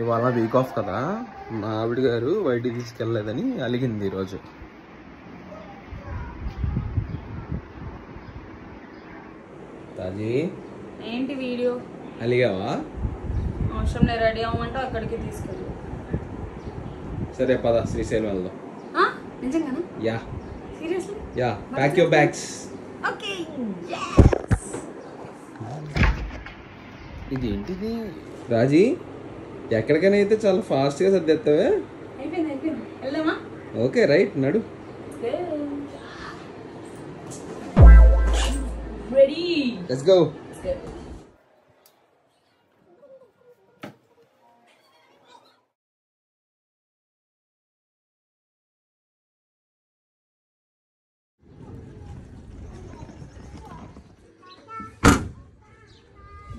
ఇవాళ week off కదా, మా ఆవిడ గారు బయటికి తీసుకెళ్ళలేదని అలిగింది ఈరోజు. తాజీ ఏంటి వీడియో అలిగావా? అవసరం లేదు, రెడీ అవ్వమంటే అక్కడికి తీసుకెళ్ళి. సరే పద శ్రీశైలం వెళ్దాం. నిజంగానా? Yeah seriously? Yeah, pack your bags. Okay. ఇదేంటిది రాజీ, ఎక్కడికైనా అయితే చాలా ఫాస్ట్గా సర్దేస్తావే. అయిపోయింది, వెళ్దామా? ఓకే రైట్, నడు. Ready, let's go.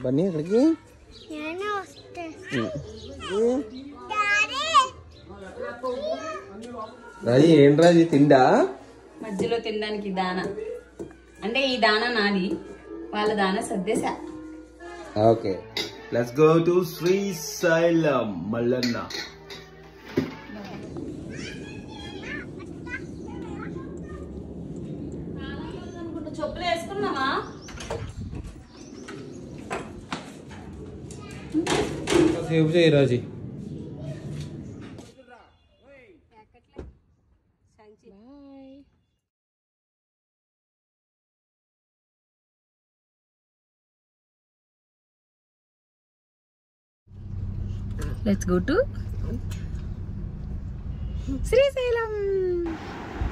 బన్నీ ఎక్కడికి? రాజీ ఏంటి రాజీ, తిండా? మధ్యలో తినడానికి దానా అంటే ఈ దానా నాది, వాళ్ళ దానా సర్దేశా. Okay let's go to Srisailam Mallanna. చెప్పులు వేసుకున్నావా? సేవ్ చేయి Raji. Let's go to Srisailam.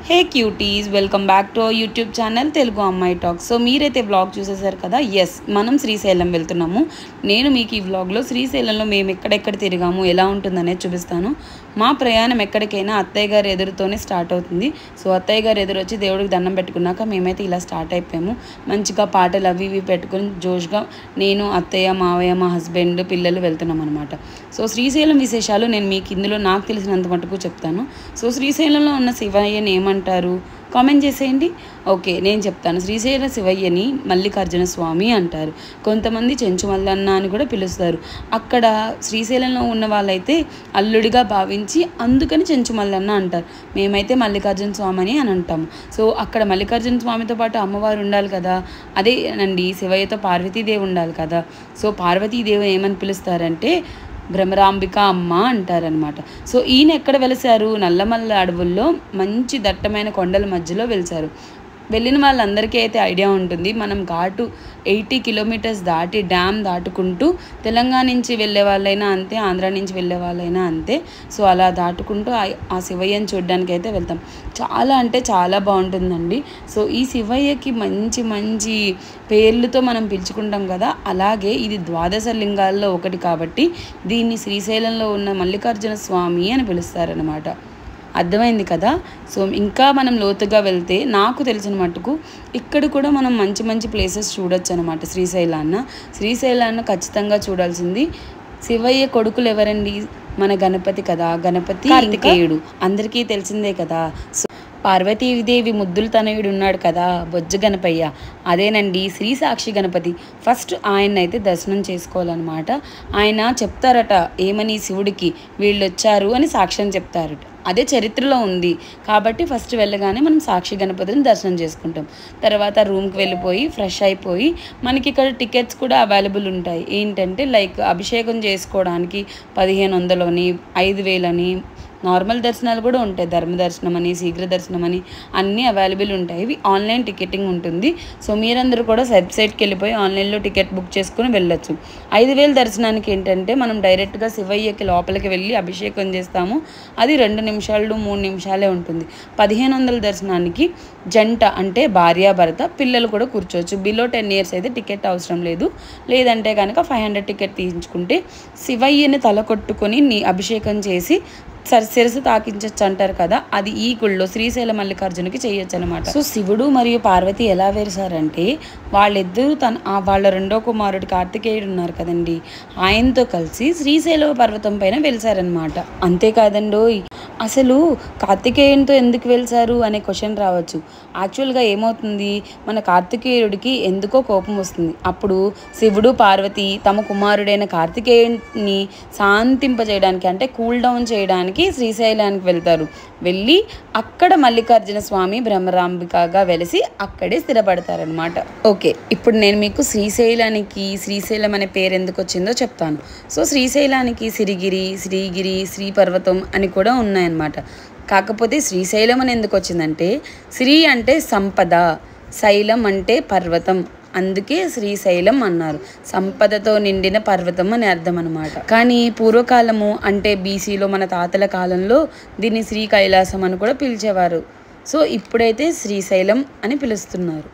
Hey cuties, welcome back to our YouTube channel Telugu అమ్మాయి టాక్. సో మీరైతే వ్లాగ్ చూసేసారు కదా. ఎస్, మనం శ్రీశైలం వెళ్తున్నాము. నేను మీకు ఈ వ్లాగ్లో శ్రీశైలంలో మేము ఎక్కడెక్కడ తిరిగాము, ఎలా ఉంటుందనేది చూపిస్తాను. మా ప్రయాణం ఎక్కడికైనా అత్తయ్య గారి ఎదురుతోనే స్టార్ట్ అవుతుంది. సో అత్తయ్య గారు ఎదురు వచ్చి దేవుడికి దండం పెట్టుకున్నాక మేమైతే ఇలా స్టార్ట్ అయిపోయాము. మంచిగా పాటలు అవి ఇవి పెట్టుకుని జోష్గా నేను, అత్తయ్య, మావయ్య, మా హస్బెండ్, పిల్లలు వెళ్తున్నాం అనమాట. సో శ్రీశైలం విశేషాలు నేను మీకు ఇందులో నాకు తెలిసినంత మటుకు చెప్తాను. సో శ్రీశైలంలో ఉన్న శివయ్యని ఏమంటారు కామెంట్ చేసేయండి. ఓకే, నేను చెప్తాను. శ్రీశైల శివయ్యని మల్లికార్జున స్వామి అంటారు. కొంతమంది చెంచు మల్లన్న అని కూడా పిలుస్తారు. అక్కడ శ్రీశైలంలో ఉన్న వాళ్ళైతే అల్లుడిగా భావించి అందుకని చెంచు మల్లన్న అంటారు. మేమైతే మల్లికార్జున స్వామి అని అంటాము. సో అక్కడ మల్లికార్జున స్వామితో పాటు అమ్మవారు ఉండాలి కదా, అదేనండి శివయ్యతో పార్వతీదేవి ఉండాలి కదా. సో పార్వతీదేవి ఏమని పిలుస్తారంటే భ్రమరాంబిక అమ్మ అంటారనమాట. సో ఈయన ఎక్కడ వెలిసారు? నల్లమల్ల అడవుల్లో మంచి దట్టమైన కొండల మధ్యలో వెలిసారు. వెళ్ళిన వాళ్ళందరికీ అయితే ఐడియా ఉంటుంది. మనం ఘాటు 80 కిలోమీటర్స్ దాటి డ్యామ్ దాటుకుంటూ తెలంగాణ నుంచి వెళ్ళే వాళ్ళైనా అంతే, ఆంధ్ర నుంచి వెళ్ళే వాళ్ళైనా అంతే. సో అలా దాటుకుంటూ ఆ శివయ్యని చూడడానికి అయితే వెళ్తాం. చాలా అంటే చాలా బాగుంటుందండి. సో ఈ శివయ్యకి మంచి మంచి పేర్లతో మనం పిలుచుకుంటాం కదా, అలాగే ఇది ద్వాదశ లింగాల్లో ఒకటి కాబట్టి దీన్ని శ్రీశైలంలో ఉన్న మల్లికార్జున స్వామి అని పిలుస్తారనమాట. అర్థమైంది కదా. సో ఇంకా మనం లోతుగా వెళ్తే నాకు తెలిసిన మట్టుకు ఇక్కడ కూడా మనం మంచి మంచి ప్లేసెస్ చూడొచ్చు అనమాట. శ్రీశైలాన్ని ఖచ్చితంగా చూడాల్సింది. శివయ్య కొడుకులు ఎవరండి? మన గణపతి కదా, గణపతి కార్తికేయుడు అందరికీ తెలిసిందే కదా. సో పార్వతీదేవి ముద్దుల తనయుడు ఉన్నాడు కదా, బొజ్జ గణపయ్య, అదేనండి శ్రీ సాక్షి గణపతి. ఫస్ట్ ఆయన అయితే దర్శనం చేసుకోవాలన్నమాట. ఆయన చెప్తారట ఏమని, శివుడికి వీళ్ళు వచ్చారు అని సాక్ష్యం చెప్తారట. అదే చరిత్రలో ఉంది కాబట్టి ఫస్ట్ వెళ్ళగానే మనం సాక్షి గణపతిని దర్శనం చేసుకుంటాం. తర్వాత రూమ్కి వెళ్ళిపోయి ఫ్రెష్ అయిపోయి మనకి ఇక్కడ టికెట్స్ కూడా అవైలబుల్ ఉంటాయి. ఏంటంటే లైక్ అభిషేకం చేసుకోవడానికి 1500 అని, 5000 అని, నార్మల్ దర్శనాలు కూడా ఉంటాయి. ధర్మ దర్శనం అని, శీఘ్ర దర్శనం అని అన్నీ అవైలబుల్ ఉంటాయి. ఇవి ఆన్లైన్ టికెటింగ్ ఉంటుంది. సో మీరందరూ కూడా వెబ్సైట్కి వెళ్ళిపోయి ఆన్లైన్లో టికెట్ బుక్ చేసుకుని వెళ్ళొచ్చు. 5000 దర్శనానికి ఏంటంటే మనం డైరెక్ట్గా శివయ్యకి లోపలికి వెళ్ళి అభిషేకం చేస్తాము. అది 2 నిమిషాలు 3 నిమిషాలే ఉంటుంది. 1500 దర్శనానికి జంట అంటే భార్యాభర్త, పిల్లలు కూడా కూర్చోవచ్చు. బిలో 10 years అయితే టికెట్ అవసరం లేదు. లేదంటే కనుక 500 టికెట్ తీయించుకుంటే శివయ్యని తల కొట్టుకొని అభిషేకం చేసి శిరస్సు తాకించచ్చు అంటారు కదా, అది ఈ గుళ్ళో శ్రీశైల మల్లికార్జునకి చేయొచ్చు అనమాట. సో శివుడు మరియు పార్వతి ఎలా వేశారంటే వాళ్ళిద్దరూ వాళ్ళ రెండో కుమారుడు కార్తికేయుడు ఉన్నారు కదండి, ఆయనతో కలిసి శ్రీశైల పర్వతం పైన వెలిసారనమాట. అంతేకాదండోయ్, అసలు కార్తికేయునితో ఎందుకు వెళ్తారు అనే క్వశ్చన్ రావచ్చు. యాక్చువల్గా ఏమవుతుంది, మన కార్తికేయుడికి ఎందుకో కోపం వస్తుంది. అప్పుడు శివుడు పార్వతి తమ కుమారుడైన కార్తికేయుని శాంతింపజేయడానికి అంటే కూల్ డౌన్ చేయడానికి శ్రీశైలానికి వెళ్తారు. వెళ్ళి అక్కడ మల్లికార్జున స్వామి బ్రహ్మరాంబికగా వెలిసి అక్కడే స్థిరపడతారనమాట. ఓకే, ఇప్పుడు నేను మీకు శ్రీశైలం అనే పేరు ఎందుకు వచ్చిందో చెప్తాను. సో శ్రీశైలానికి సిరిగిరి, శ్రీగిరి, శ్రీపర్వతం అని కూడా ఉన్నాయన్నమాట. కాకపోతే శ్రీశైలం అని ఎందుకు వచ్చిందంటే శ్రీ అంటే సంపద, శైలం అంటే పర్వతం, అందుకే శ్రీశైలం అన్నారు. సంపదతో నిండిన పర్వతం అని అర్థం అనమాట. కానీ పూర్వకాలము అంటే బీసీలో మన తాతల కాలంలో దీన్ని శ్రీ కైలాసం అని కూడా పిలిచేవారు. సో ఇప్పుడైతే శ్రీశైలం అని పిలుస్తున్నారు.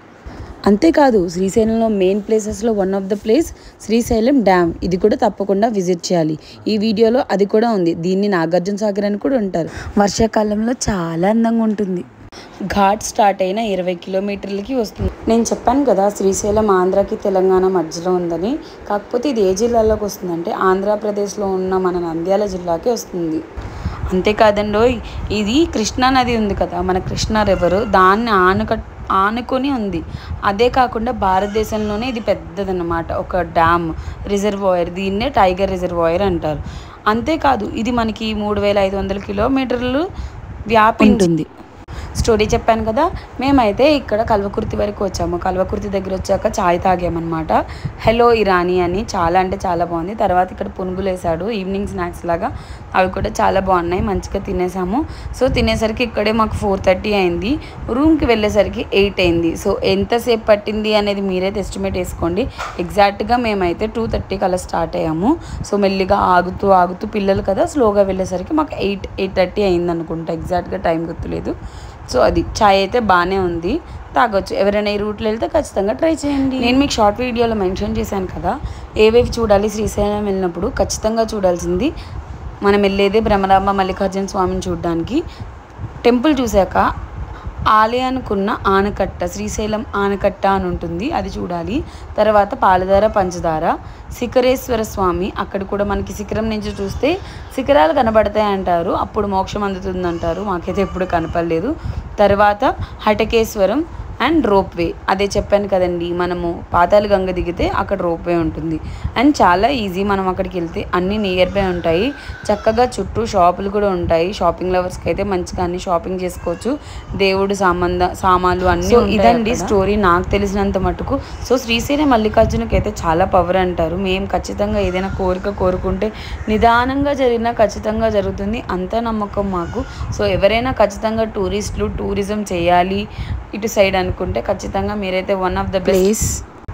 అంతేకాదు శ్రీశైలంలో మెయిన్ ప్లేసెస్లో one of the place Srisailam dam. ఇది కూడా తప్పకుండా విజిట్ చేయాలి. ఈ వీడియోలో అది కూడా ఉంది. దీన్ని నాగార్జున సాగర్ అని కూడా ఉంటారు. వర్షాకాలంలో చాలా అందంగా ఉంటుంది. ఘాట్ స్టార్ట్ అయిన 20 కిలోమీటర్లకి వస్తుంది. నేను చెప్పాను కదా శ్రీశైలం ఆంధ్రాకి తెలంగాణ మధ్యలో ఉందని. కాకపోతే ఇది ఏ జిల్లాలోకి వస్తుందంటే ఆంధ్రప్రదేశ్లో ఉన్న మన నంద్యాల జిల్లాకి వస్తుంది. అంతేకాదండో, ఇది కృష్ణా నది ఉంది కదా, మన కృష్ణా రివర్, దాన్ని ఆనుకొని ఉంది. అదే కాకుండా భారతదేశంలోనే ఇది పెద్దదన్నమాట, ఒక డ్యామ్, రిజర్వాయర్. దీన్నే టైగర్ రిజర్వాయర్ అంటారు. అంతేకాదు ఇది మనకి 3500 కిలోమీటర్లు వ్యాపి ఉంటుంది. స్టోరీ చెప్పాను కదా, మేమైతే ఇక్కడ కల్వకుర్తి వరకు వచ్చాము. కల్వకుర్తి దగ్గర వచ్చాక చాయ్ తాగామన్నమాట. హలో ఇరానీ అని, చాలా అంటే చాలా బాగుంది. తర్వాత ఇక్కడ పునుగులు వేసాడు ఈవినింగ్ స్నాక్స్ లాగా, అవి కూడా చాలా బాగున్నాయి. మంచిగా తినేసాము. సో తినేసరికి ఇక్కడే మాకు 4:30 అయింది. రూమ్కి వెళ్ళేసరికి 8 అయింది. సో ఎంతసేపు పట్టింది అనేది మీరైతే ఎస్టిమేట్ వేసుకోండి. ఎగ్జాక్ట్గా మేమైతే 2:30కి అలా స్టార్ట్ అయ్యాము. సో మెల్లిగా ఆగుతూ పిల్లలు కదా, స్లోగా వెళ్ళేసరికి మాకు 8:30 అయింది అనుకుంటా. ఎగ్జాక్ట్గా టైం గుర్తులేదు. సో అది చాయ్ అయితే బాగానే ఉంది, తాగొచ్చు. ఎవరైనా ఈ రూట్లో వెళ్తే ఖచ్చితంగా ట్రై చేయండి. నేను మీకు షార్ట్ వీడియోలో మెన్షన్ చేశాను కదా ఏవేవి చూడాలి శ్రీశైలం వెళ్ళినప్పుడు. ఖచ్చితంగా చూడాల్సింది మనం వెళ్ళేదే బ్రహ్మరాంబ మల్లికార్జున స్వామిని చూడడానికి. టెంపుల్ చూశాక ఆలయానికున్న ఆనకట్ట, శ్రీశైలం ఆనకట్ట అని ఉంటుంది, అది చూడాలి. తర్వాత పాలధార పంచదార, శిఖరేశ్వర స్వామి, అక్కడ కూడా మనకి శిఖరం నుంచి చూస్తే శిఖరాలు కనబడతాయి అంటారు, అప్పుడు మోక్షం అందుతుంది అంటారు. మాకైతే ఎప్పుడు కనపడలేదు. తర్వాత హటకేశ్వరం అండ్ రోప్వే. అదే చెప్పాను కదండి, మనము పాతాళ గంగ దిగితే అక్కడ రోప్వే ఉంటుంది. అండ్ చాలా ఈజీ, మనం అక్కడికి వెళ్తే అన్నీ నియర్ బై ఉంటాయి. చక్కగా చుట్టూ షాపులు కూడా ఉంటాయి. షాపింగ్ లవర్స్కి అయితే మంచిగా అన్ని షాపింగ్ చేసుకోవచ్చు. దేవుడు సామాన్లు అన్నీ. సో ఇదండి స్టోరీ నాకు తెలిసినంత మటుకు. సో శ్రీశైలం మల్లికార్జునకి అయితే చాలా పవర్ అంటారు. మేము ఖచ్చితంగా ఏదైనా కోరుకుంటే నిదానంగా జరిగినా ఖచ్చితంగా జరుగుతుంది, అంత నమ్మకం మాకు. సో ఎవరైనా ఖచ్చితంగా టూరిస్టులు టూరిజం చేయాలి ఇటు సైడ్ అనుకుంటే ఖచ్చితంగా మీరైతే వన్ ఆఫ్ ద ప్లేస్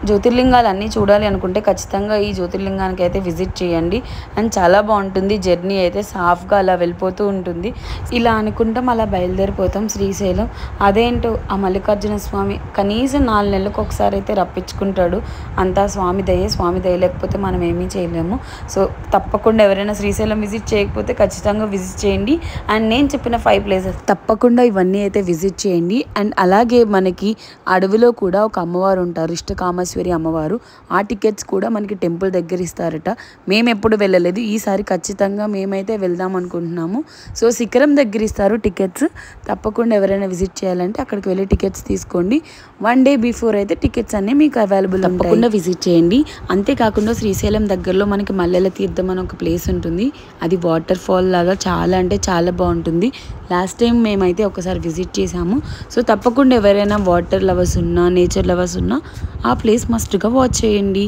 జ్యోతిర్లింగాలు అన్నీ చూడాలి అనుకుంటే ఖచ్చితంగా ఈ జ్యోతిర్లింగానికి అయితే విజిట్ చేయండి. అండ్ చాలా బాగుంటుంది. జర్నీ అయితే సాఫ్గా అలా వెళ్ళిపోతూ ఉంటుంది. ఇలా అనుకుంటాం, అలా బయలుదేరిపోతాం శ్రీశైలం. అదేంటో ఆ మల్లికార్జున స్వామి కనీసం 4 నెలలకు ఒకసారి అయితే రప్పించుకుంటాడు. అంతా స్వామి దయ లేకపోతే మనం ఏమీ చేయలేము. సో తప్పకుండా ఎవరైనా శ్రీశైలం విజిట్ చేయకపోతే ఖచ్చితంగా విజిట్ చేయండి. అండ్ నేను చెప్పిన 5 ప్లేసెస్ తప్పకుండా ఇవన్నీ అయితే విజిట్ చేయండి. అండ్ అలాగే మనకి అడవిలో కూడా ఒక అమ్మవారు ఉంటారు, ఇష్టకామ అమ్మవారు. ఆ టికెట్స్ కూడా మనకి టెంపుల్ దగ్గర ఇస్తారట. మేము ఎప్పుడు వెళ్ళలేదు, ఈసారి ఖచ్చితంగా మేమైతే వెళ్దాం అనుకుంటున్నాము. సో శిఖరం దగ్గర ఇస్తారు టికెట్స్. తప్పకుండా ఎవరైనా విజిట్ చేయాలంటే అక్కడికి వెళ్ళి టికెట్స్ తీసుకోండి. 1 డే బిఫోర్ అయితే టికెట్స్ అన్నీ మీకు అవైలబుల్, తప్పకుండా విజిట్ చేయండి. అంతేకాకుండా శ్రీశైలం దగ్గరలో మనకి మల్లెల తీర్థం అని ఒక ప్లేస్ ఉంటుంది. అది వాటర్ ఫాల్ లాగా చాలా అంటే చాలా బాగుంటుంది. లాస్ట్ టైం మేమైతే ఒకసారి విజిట్ చేసాము. సో తప్పకుండా ఎవరైనా వాటర్ లవర్స్ ఉన్నా, నేచర్ లవర్స్ ఉన్నా ఆ ప్లేస్ మస్ట్గా వాచ్ చేయండి.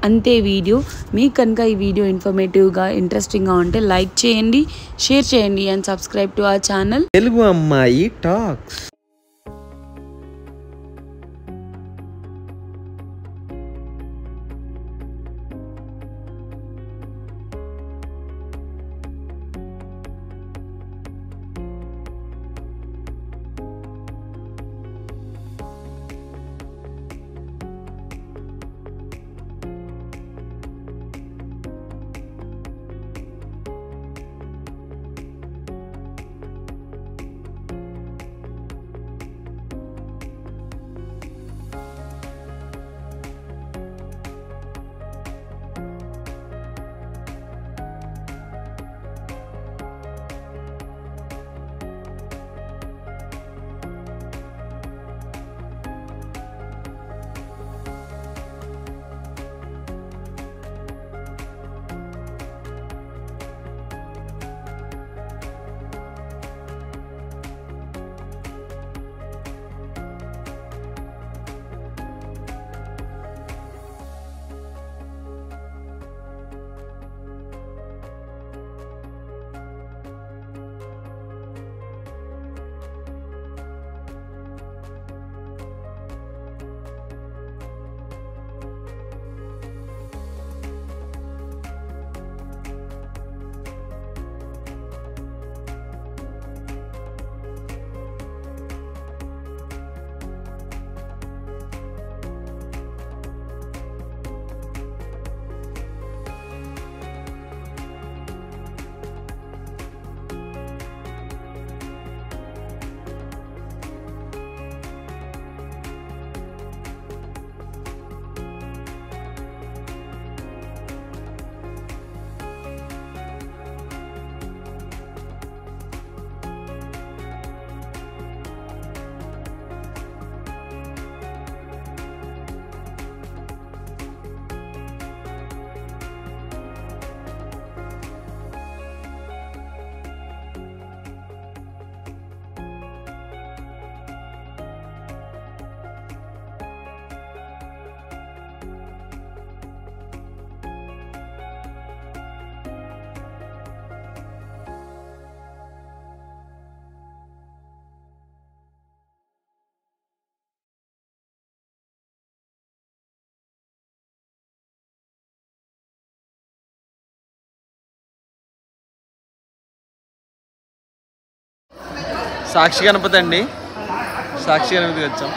అంతే వీడియో. మీకు కనుక ఈ వీడియో ఇన్ఫర్మేటివ్గా ఇంట్రెస్టింగ్గా ఉంటే లైక్ చేయండి, షేర్ చేయండి and subscribe to our channel Telugu అమ్మాయి టాక్స్. సాక్షి గణపతి అండి, సాక్షి గణపతికి వచ్చాం.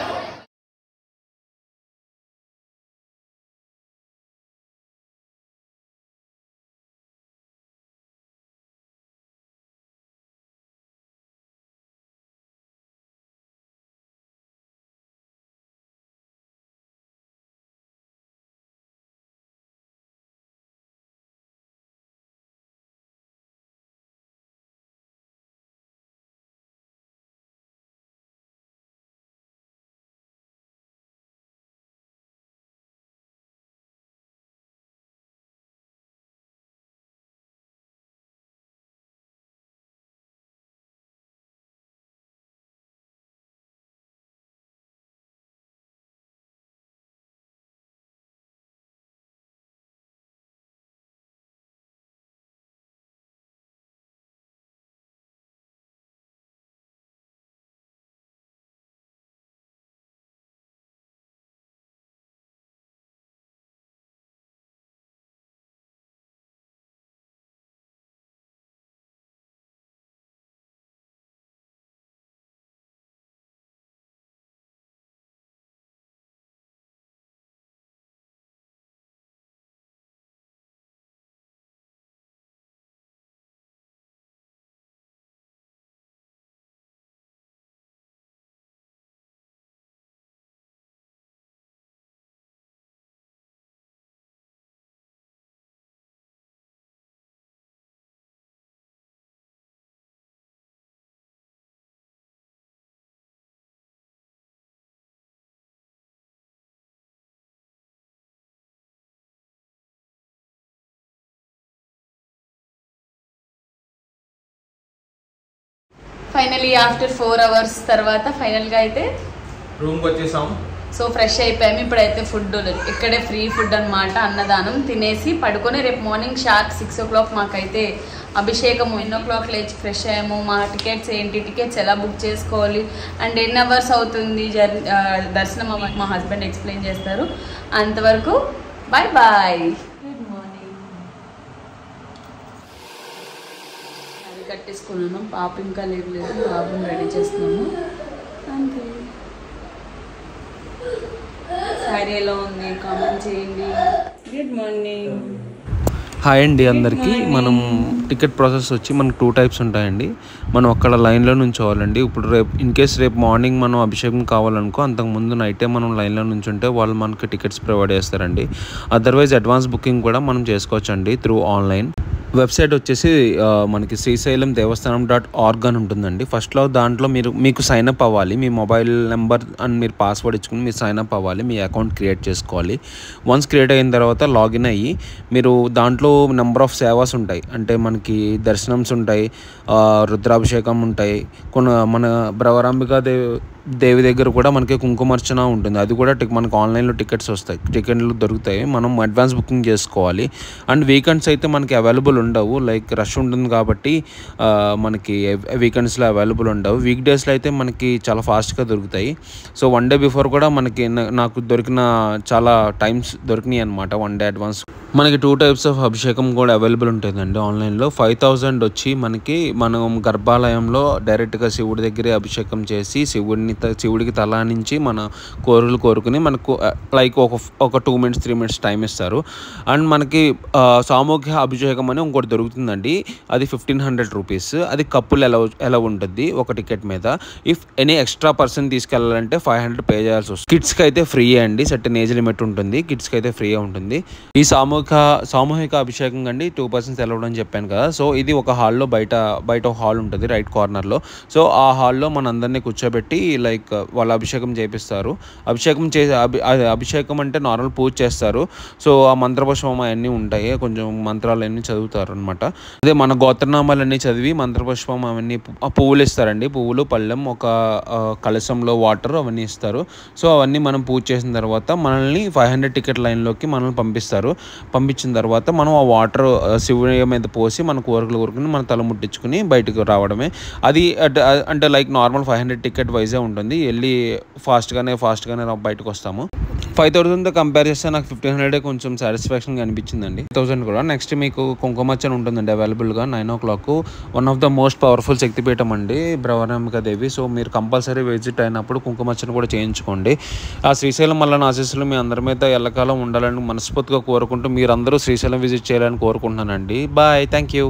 ఫైనలీ ఆఫ్టర్ 4 hours తర్వాత ఫైనల్గా అయితే రూమ్కి వచ్చేసాం. సో ఫ్రెష్ అయిపోయాము. ఇప్పుడైతే ఫుడ్ ఇక్కడే ఫ్రీ ఫుడ్ అనమాట, అన్నదానం తినేసి పడుకొని రేపు మార్నింగ్ షార్ప్ 6 o'clock మాకైతే అభిషేకం. 9 o'clock లేచి ఫ్రెష్ అయ్యాము. మా టికెట్స్ ఏంటి, టికెట్స్ ఎలా బుక్ చేసుకోవాలి అండ్ ఎన్ని అవర్స్ అవుతుంది దర్శనం అవ్వడానికి మా హస్బెండ్ ఎక్స్ప్లెయిన్ చేస్తారు. అంతవరకు బాయ్ బాయ్. Good morning. అది కట్టేసుకున్నాము. పాప ఇంకా లేదు, బాబుని రెడీ చేస్తున్నాము. అంతే. సారీ ఎలా ఉంది కామెంట్ చేయండి. Good morning. హాయ్ అండి అందరికీ. మనం టికెట్ ప్రాసెస్ వచ్చి మనకు 2 types ఉంటాయండి. మనం అక్కడ లైన్లో నుంచోవాలండి. ఇప్పుడు రేపు ఇన్ కేస్ రేపు మార్నింగ్ మనం అభిషేకం కావాలనుకో అంతకుముందు నైటే మనం లైన్లో నుంచుంటే వాళ్ళు మనకి టికెట్స్ ప్రొవైడ్ చేస్తారండి. అదర్వైజ్ అడ్వాన్స్ బుకింగ్ కూడా మనం చేసుకోవచ్చండి త్రూ ఆన్లైన్. వెబ్సైట్ వచ్చేసి మనకి శ్రీశైలం దేవస్థానం .org అని ఉంటుందండి. ఫస్ట్లో దాంట్లో మీకు సైన్అప్ అవ్వాలి. మీ మొబైల్ నెంబర్ అండ్ మీరు పాస్వర్డ్ ఇచ్చుకుని మీరు సైన్అప్ అవ్వాలి. మీ అకౌంట్ క్రియేట్ చేసుకోవాలి. వన్స్ క్రియేట్ అయిన తర్వాత లాగిన్ అయ్యి మీరు దాంట్లో నెంబర్ ఆఫ్ సేవాస్ ఉంటాయి. అంటే మనకి దర్శనమ్స్ ఉంటాయి, రుద్రాభిషేకం ఉంటాయి, మన భ్రవరాంబికా దేవి దగ్గర కూడా మనకి కుంకుమార్చన ఉంటుంది. అది కూడా మనకు ఆన్లైన్లో టికెట్స్ వస్తాయి, టికెట్లు దొరుకుతాయి. మనం అడ్వాన్స్ బుకింగ్ చేసుకోవాలి. అండ్ వీకెండ్స్ అయితే మనకి అవైలబుల్ ఉండవు, లైక్ రష్ ఉంటుంది కాబట్టి మనకి వీకెండ్స్లో అవైలబుల్ ఉండవు. వీక్ డేస్లో అయితే మనకి చాలా ఫాస్ట్గా దొరుకుతాయి. సో 1 day బిఫోర్ కూడా మనకి నాకు దొరికిన చాలా టైమ్స్ దొరికినాయి అనమాట. 1 day అడ్వాన్స్. మనకి 2 types ఆఫ్ అభిషేకం కూడా అవైలబుల్ ఉంటుందండి ఆన్లైన్లో. 5,000 వచ్చి మనం గర్భాలయంలో డైరెక్ట్గా శివుడి దగ్గరే అభిషేకం చేసి శివుడికి తల నుంచి మన కోరికలు కోరుకుని మనకు లైక్ ఒక 2 minutes 3 minutes టైం ఇస్తారు. అండ్ మనకి సామూహిక అభిషేకం అని ఇంకోటి దొరుకుతుందండి. అది 1,500 rupees. అది కప్పులు ఎలా ఉంటుంది ఒక టికెట్ మీద. ఇఫ్ ఎనీ ఎక్స్ట్రా పర్సన్ తీసుకెళ్ళాలంటే 500 పే చేయాల్సి వస్తుంది. కిడ్స్కి అయితే ఫ్రీ అండి, సర్టెన్ ఏజ్ లిమిట్ ఉంటుంది. కిడ్స్కి అయితే ఫ్రీ ఉంటుంది. ఈ సామూహిక అభిషేకం అండి 2 persons వెళ్ళడం అని చెప్పాను కదా. సో ఇది ఒక హాల్లో బయట ఒక హాల్ ఉంటుంది రైట్ కార్నర్లో. సో ఆ హాల్లో మనందరినీ కూర్చోబెట్టి లైక్ వాళ్ళు అభిషేకం చేపిస్తారు. అభిషేకం అంటే నార్మల్ పూజ చేస్తారు. సో ఆ మంత్రపుష్పం అవన్నీ ఉంటాయి, కొంచెం మంత్రాలు అన్నీ చదువుతారు అనమాట. అదే మన గోత్రనామాలన్నీ చదివి మంత్రపుష్పం అవన్నీ పువ్వులు ఇస్తారండి. పువ్వులు, పళ్ళెం, ఒక కలశంలో వాటర్ అవన్నీ ఇస్తారు. సో అవన్నీ మనం పూజ చేసిన తర్వాత మనల్ని 500 టికెట్ లైన్లోకి మనల్ని పంపిస్తారు. పంపించిన తర్వాత మనం ఆ వాటర్ శివుని మీద పోసి మన కోరికలు కోరుకుని మన తల ముట్టించుకుని బయటకు రావడమే. అది అంటే లైక్ నార్మల్ 500 టికెట్ వైజే ఉంటుంది. వెళ్ళి ఫాస్ట్గానే బయటకు వస్తాము. 5,000తో కంపేర్ చేస్తే నాకు 1,500 కొంచెం సాటిస్ఫాక్షన్గా అనిపించిందండి. 1,000 కూడా. నెక్స్ట్ మీకు కుంకుమచ్చని ఉంటుందండి అవైలబుల్గా 9 o'clock. One of the most powerful శక్తిపీఠం అండి భ్రవరాంబికా దేవి. సో మీరు కంపల్సరీ విజిట్ అయినప్పుడు కుంకుమచ్చని కూడా చేయించుకోండి. ఆ శ్రీశైలం మళ్ళీ ఆశీస్సులు మీ అందరి మీద ఎల్లకాలం ఉండాలని మనస్ఫూర్తిగా కోరుకుంటూ మీరందరూ శ్రీశైలం విజిట్ చేయాలని కోరుకుంటున్నానండి. Bye, thank you.